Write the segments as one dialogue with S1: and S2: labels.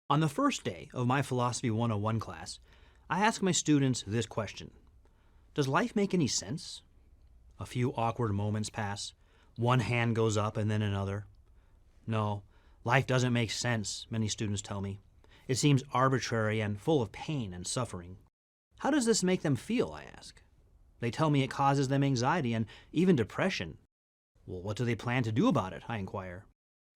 S1: On the first day of my Philosophy 101 class, I asked my students this question: does life make any sense? A few awkward moments pass. One hand goes up and then another. No, life doesn't make sense, many students tell me. It seems arbitrary and full of pain and suffering. How does this make them feel, I ask. They tell me it causes them anxiety and even depression. Well, what do they plan to do about it, I inquire.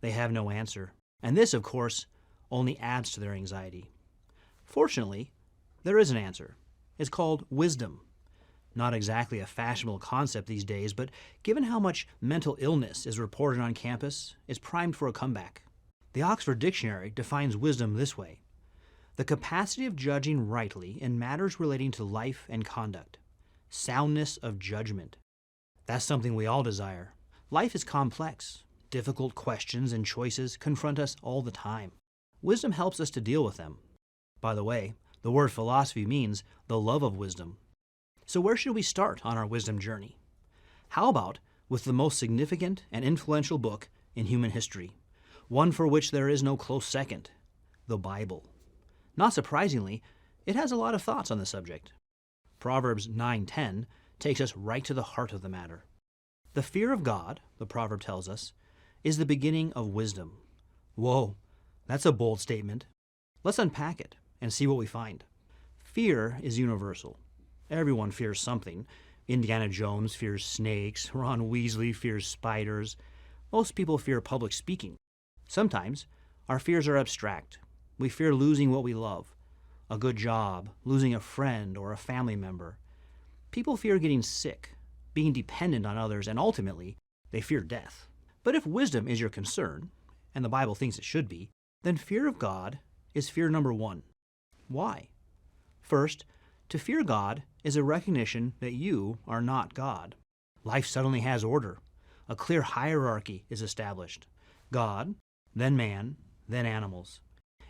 S1: They have no answer. And this, of course, only adds to their anxiety. Fortunately, there is an answer. It's called wisdom. Not exactly a fashionable concept these days, but given how much mental illness is reported on campus, it's primed for a comeback. The Oxford Dictionary defines wisdom this way: the capacity of judging rightly in matters relating to life and conduct. Soundness of judgment. That's something we all desire. Life is complex. Difficult questions and choices confront us all the time. Wisdom helps us to deal with them. By the way, the word philosophy means the love of wisdom. So where should we start on our wisdom journey? How about with the most significant and influential book in human history, one for which there is no close second, the Bible? Not surprisingly, it has a lot of thoughts on the subject. Proverbs 9:10 takes us right to the heart of the matter. The fear of God, the proverb tells us, is the beginning of wisdom. Whoa, that's a bold statement. Let's unpack it and see what we find. Fear is universal. Everyone fears something. Indiana Jones fears snakes. Ron Weasley fears spiders. Most people fear public speaking. Sometimes our fears are abstract. We fear losing what we love, a good job, losing a friend or a family member. People fear getting sick, being dependent on others, and ultimately, they fear death. But if wisdom is your concern, and the Bible thinks it should be, then fear of God is fear number one. Why? First, to fear God is a recognition that you are not God. Life suddenly has order. A clear hierarchy is established. God, then man, then animals.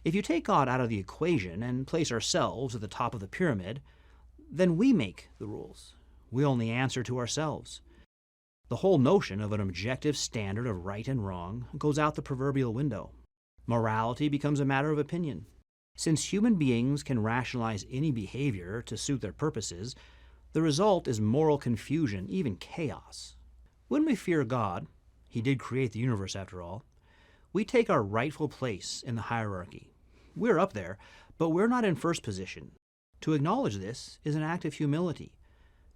S1: If you take God out of the equation and place ourselves at the top of the pyramid, then we make the rules. We only answer to ourselves. The whole notion of an objective standard of right and wrong goes out the proverbial window. Morality becomes a matter of opinion. Since human beings can rationalize any behavior to suit their purposes, the result is moral confusion, even chaos. When we fear God, He did create the universe after all, we take our rightful place in the hierarchy. We're up there, but we're not in first position. To acknowledge this is an act of humility.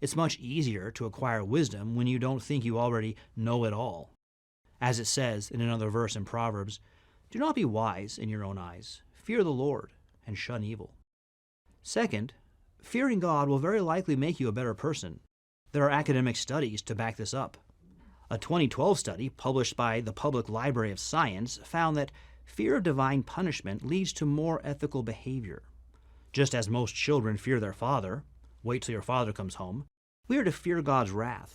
S1: It's much easier to acquire wisdom when you don't think you already know it all. As it says in another verse in Proverbs, "Do not be wise in your own eyes. Fear the Lord and shun evil." Second, fearing God will very likely make you a better person. There are academic studies to back this up. A 2012 study published by the Public Library of Science found that fear of divine punishment leads to more ethical behavior. Just as most children fear their father, wait till your father comes home, we are to fear God's wrath.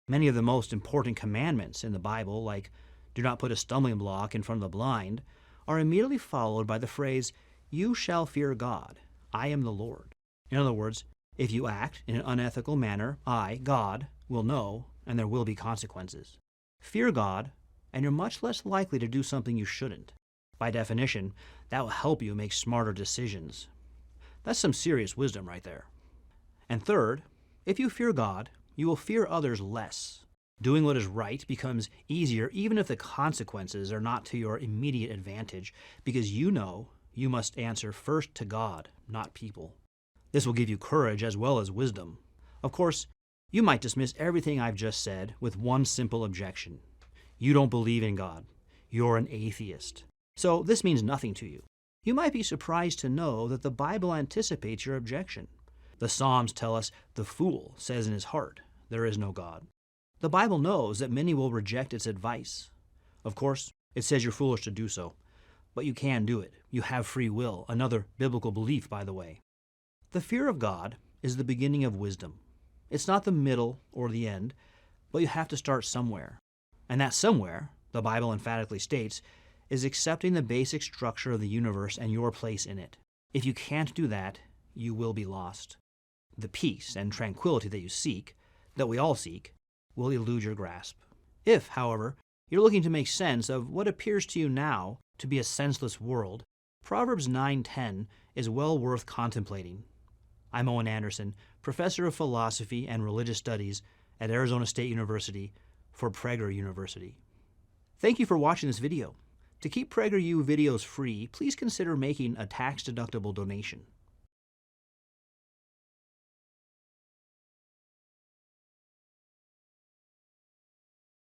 S1: Many of the most important commandments in the Bible, like do not put a stumbling block in front of the blind, are immediately followed by the phrase, "You shall fear God. I am the Lord." In other words, if you act in an unethical manner, I, God, will know, and there will be consequences. Fear God, and you're much less likely to do something you shouldn't. By definition, that will help you make smarter decisions. That's some serious wisdom right there. And third, if you fear God, you will fear others less. Doing what is right becomes easier even if the consequences are not to your immediate advantage, because you know you must answer first to God, not people. This will give you courage as well as wisdom. Of course, you might dismiss everything I've just said with one simple objection. You don't believe in God. You're an atheist. So this means nothing to you. You might be surprised to know that the Bible anticipates your objection. The Psalms tell us the fool says in his heart, "There is no God." The Bible knows that many will reject its advice. Of course, it says you're foolish to do so, but you can do it. You have free will, another biblical belief, by the way. The fear of God is the beginning of wisdom. It's not the middle or the end, but you have to start somewhere. And that somewhere, the Bible emphatically states, is accepting the basic structure of the universe and your place in it. If you can't do that, you will be lost. The peace and tranquility that you seek, that we all seek, will elude your grasp. If, however, you're looking to make sense of what appears to you now to be a senseless world, Proverbs 9:10 is well worth contemplating. I'm Owen Anderson, professor of philosophy and religious studies at Arizona State University for PragerU University. Thank you for watching this video. To keep PragerU videos free, please consider making a tax-deductible donation.